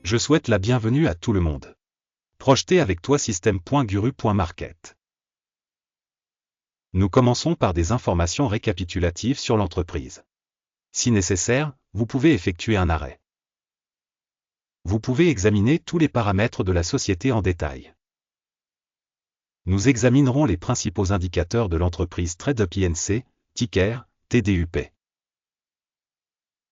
Je souhaite la bienvenue à tout le monde. Projeté avec toi système.guru.market. Nous commençons par des informations récapitulatives sur l'entreprise. Si nécessaire, vous pouvez effectuer un arrêt. Vous pouvez examiner tous les paramètres de la société en détail. Nous examinerons les principaux indicateurs de l'entreprise TradeUp Inc., ticker, TDUP.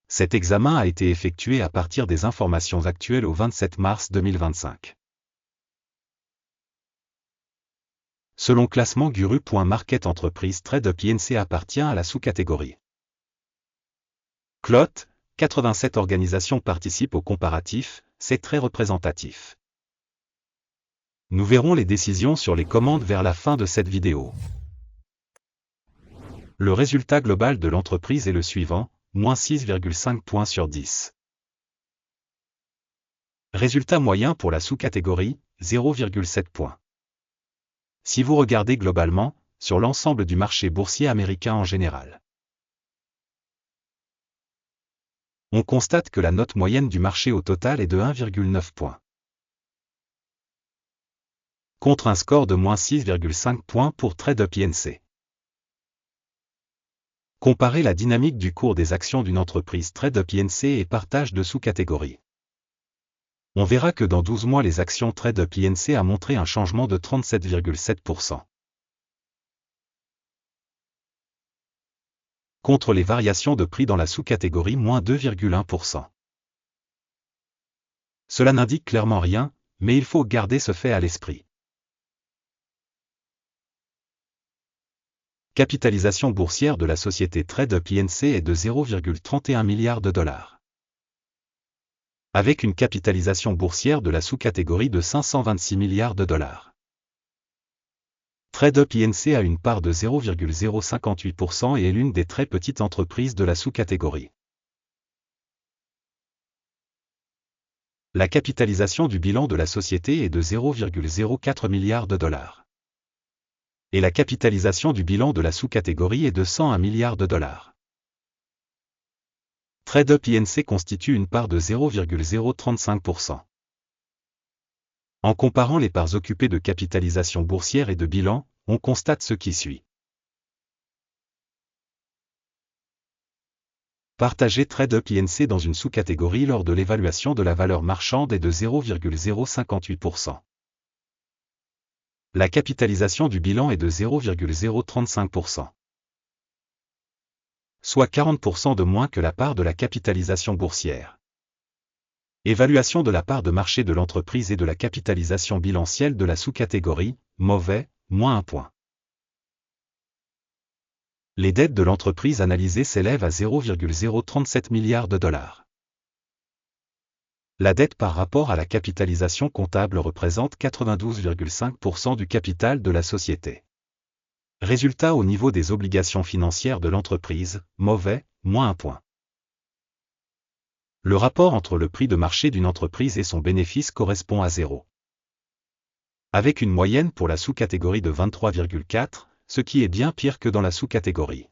Cet examen a été effectué à partir des informations actuelles au 27 mars 2025. Selon classement Guru.market, entreprise TradeUp Inc. appartient à la sous-catégorie CLOT, 87 organisations participent au comparatif, c'est très représentatif. Nous verrons les décisions sur les commandes vers la fin de cette vidéo. Le résultat global de l'entreprise est le suivant, moins 6,5 points sur 10. Résultat moyen pour la sous-catégorie, 0,7 points. Si vous regardez globalement, sur l'ensemble du marché boursier américain en général, on constate que la note moyenne du marché au total est de 1,9 points. Contre un score de moins 6,5 points pour TradeUp Inc. Comparez la dynamique du cours des actions d'une entreprise TradeUp Inc. et partage de sous-catégories. On verra que dans 12 mois les actions TradeUp Inc. a montré un changement de 37,7%. Contre les variations de prix dans la sous-catégorie moins 2,1%. Cela n'indique clairement rien, mais il faut garder ce fait à l'esprit. Capitalisation boursière de la société TradeUp Inc. est de 0,31 milliard de dollars. Avec une capitalisation boursière de la sous-catégorie de 526 milliards de dollars. TradeUp Inc. a une part de 0,058% et est l'une des très petites entreprises de la sous-catégorie. La capitalisation du bilan de la société est de 0,04 milliard de dollars. Et la capitalisation du bilan de la sous-catégorie est de 101 milliards de dollars. TradeUp Inc. constitue une part de 0,035%. En comparant les parts occupées de capitalisation boursière et de bilan, on constate ce qui suit. Partager TradeUp Inc. dans une sous-catégorie lors de l'évaluation de la valeur marchande est de 0,058%. La capitalisation du bilan est de 0,035%. Soit 40% de moins que la part de la capitalisation boursière. Évaluation de la part de marché de l'entreprise et de la capitalisation bilancielle de la sous-catégorie, mauvais, moins 1 point. Les dettes de l'entreprise analysées s'élèvent à 0,037 milliards de dollars. La dette par rapport à la capitalisation comptable représente 92,5% du capital de la société. Résultat au niveau des obligations financières de l'entreprise, mauvais, moins 1 point. Le rapport entre le prix de marché d'une entreprise et son bénéfice correspond à 0. Avec une moyenne pour la sous-catégorie de 23,4, ce qui est bien pire que dans la sous-catégorie.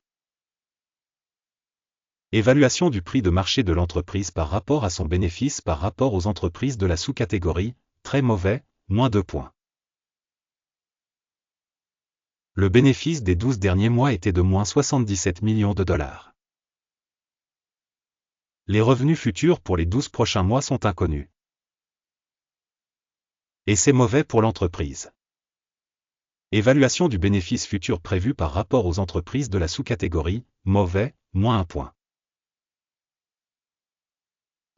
Évaluation du prix de marché de l'entreprise par rapport à son bénéfice par rapport aux entreprises de la sous-catégorie, très mauvais, moins 2 points. Le bénéfice des 12 derniers mois était de moins 77 millions de dollars. Les revenus futurs pour les 12 prochains mois sont inconnus. Et c'est mauvais pour l'entreprise. Évaluation du bénéfice futur prévu par rapport aux entreprises de la sous-catégorie, mauvais, moins 1 point.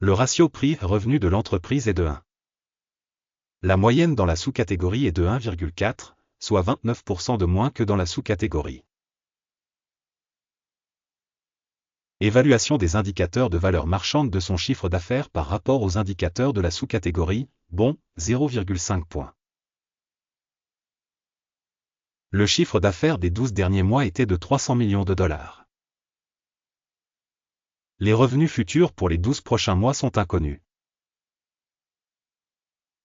Le ratio prix-revenu de l'entreprise est de 1. La moyenne dans la sous-catégorie est de 1,4, soit 29% de moins que dans la sous-catégorie. Évaluation des indicateurs de valeur marchande de son chiffre d'affaires par rapport aux indicateurs de la sous-catégorie, bon, 0,5 points. Le chiffre d'affaires des 12 derniers mois était de 300 millions de dollars. Les revenus futurs pour les 12 prochains mois sont inconnus.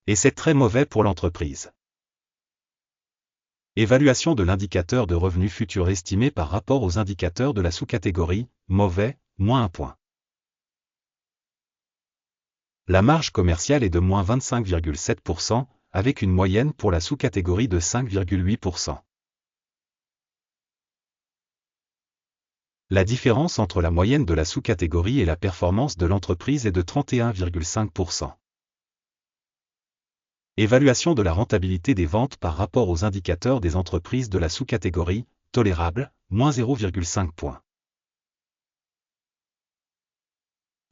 Et c'est très mauvais pour l'entreprise. Évaluation de l'indicateur de revenus futurs estimé par rapport aux indicateurs de la sous-catégorie, mauvais, moins 1 point. La marge commerciale est de moins 25,7%, avec une moyenne pour la sous-catégorie de 5,8%. La différence entre la moyenne de la sous-catégorie et la performance de l'entreprise est de 31,5%. Évaluation de la rentabilité des ventes par rapport aux indicateurs des entreprises de la sous-catégorie, tolérable, moins 0,5 points.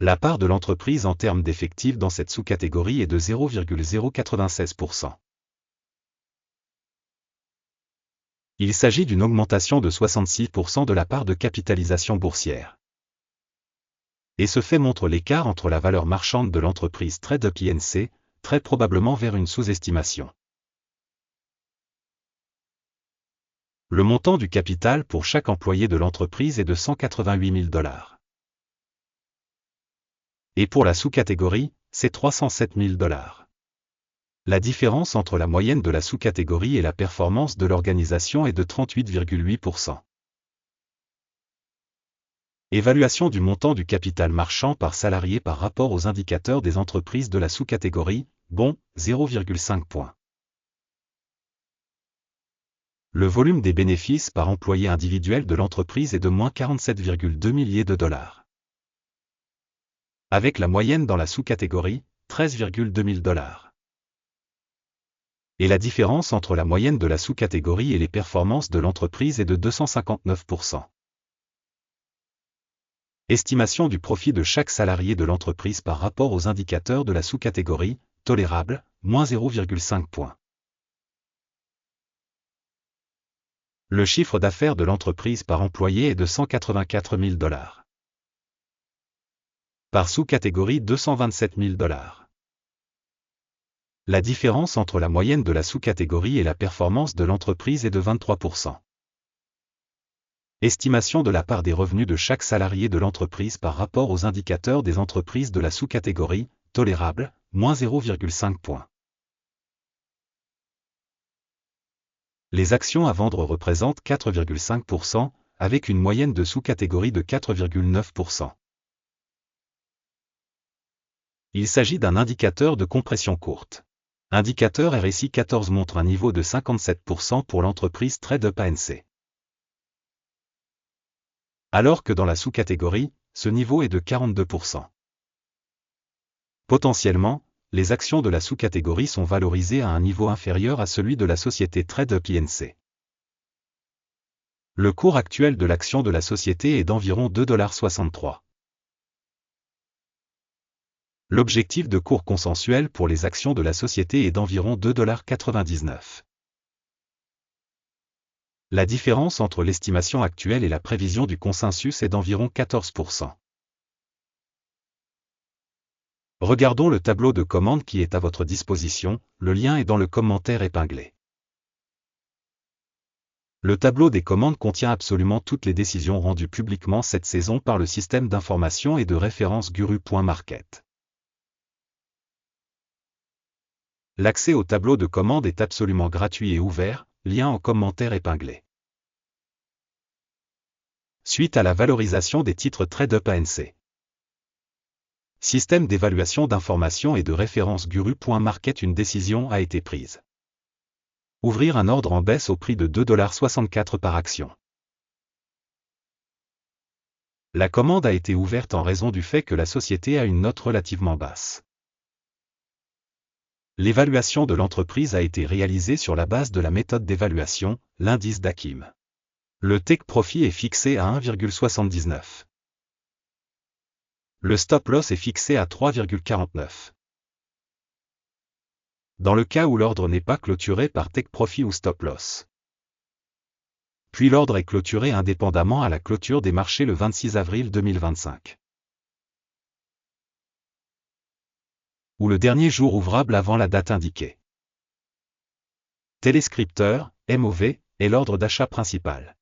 La part de l'entreprise en termes d'effectifs dans cette sous-catégorie est de 0,096%. Il s'agit d'une augmentation de 66% de la part de capitalisation boursière. Et ce fait montre l'écart entre la valeur marchande de l'entreprise TradeUp Inc., très probablement vers une sous-estimation. Le montant du capital pour chaque employé de l'entreprise est de $188 000. Et pour la sous-catégorie, c'est $307 000. La différence entre la moyenne de la sous-catégorie et la performance de l'organisation est de 38,8%. Évaluation du montant du capital marchand par salarié par rapport aux indicateurs des entreprises de la sous-catégorie, bon, 0,5 points. Le volume des bénéfices par employé individuel de l'entreprise est de moins 47,2 milliers de dollars. Avec la moyenne dans la sous-catégorie, 13,2 000 $. Et la différence entre la moyenne de la sous-catégorie et les performances de l'entreprise est de 259%. Estimation du profit de chaque salarié de l'entreprise par rapport aux indicateurs de la sous-catégorie, tolérable, moins 0,5 points. Le chiffre d'affaires de l'entreprise par employé est de $184 000. Par sous-catégorie, $227 000. La différence entre la moyenne de la sous-catégorie et la performance de l'entreprise est de 23%. Estimation de la part des revenus de chaque salarié de l'entreprise par rapport aux indicateurs des entreprises de la sous-catégorie, tolérable, moins 0,5 points. Les actions à vendre représentent 4,5%, avec une moyenne de sous-catégorie de 4,9%. Il s'agit d'un indicateur de compression courte. Indicateur RSI 14 montre un niveau de 57% pour l'entreprise TradeUp Inc. Alors que dans la sous-catégorie, ce niveau est de 42%. Potentiellement, les actions de la sous-catégorie sont valorisées à un niveau inférieur à celui de la société TradeUp Inc. Le cours actuel de l'action de la société est d'environ $2,63. L'objectif de cours consensuel pour les actions de la société est d'environ $2,99. La différence entre l'estimation actuelle et la prévision du consensus est d'environ 14%. Regardons le tableau de commande qui est à votre disposition, le lien est dans le commentaire épinglé. Le tableau des commandes contient absolument toutes les décisions rendues publiquement cette saison par le système d'information et de référence Guru.market. L'accès au tableau de commande est absolument gratuit et ouvert, lien en commentaire épinglé. Suite à la valorisation des titres TradeUp Inc. Système d'évaluation d'information et de référence Guru.market, une décision a été prise. Ouvrir un ordre en baisse au prix de $2,64 par action. La commande a été ouverte en raison du fait que la société a une note relativement basse. L'évaluation de l'entreprise a été réalisée sur la base de la méthode d'évaluation, l'indice d'Akim. Le take profit est fixé à 1,79. Le stop loss est fixé à 3,49. Dans le cas où l'ordre n'est pas clôturé par take profit ou stop loss. Puis l'ordre est clôturé indépendamment à la clôture des marchés le 26 avril 2025. Ou le dernier jour ouvrable avant la date indiquée. Téléscripteur, MOV, est l'ordre d'achat principal.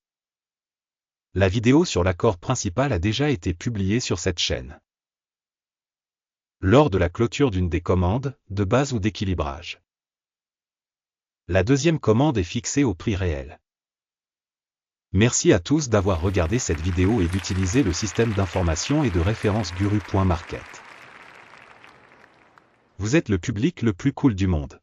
La vidéo sur l'accord principal a déjà été publiée sur cette chaîne. Lors de la clôture d'une des commandes, de base ou d'équilibrage. La deuxième commande est fixée au prix réel. Merci à tous d'avoir regardé cette vidéo et d'utiliser le système d'information et de référence Guru.market. Vous êtes le public le plus cool du monde.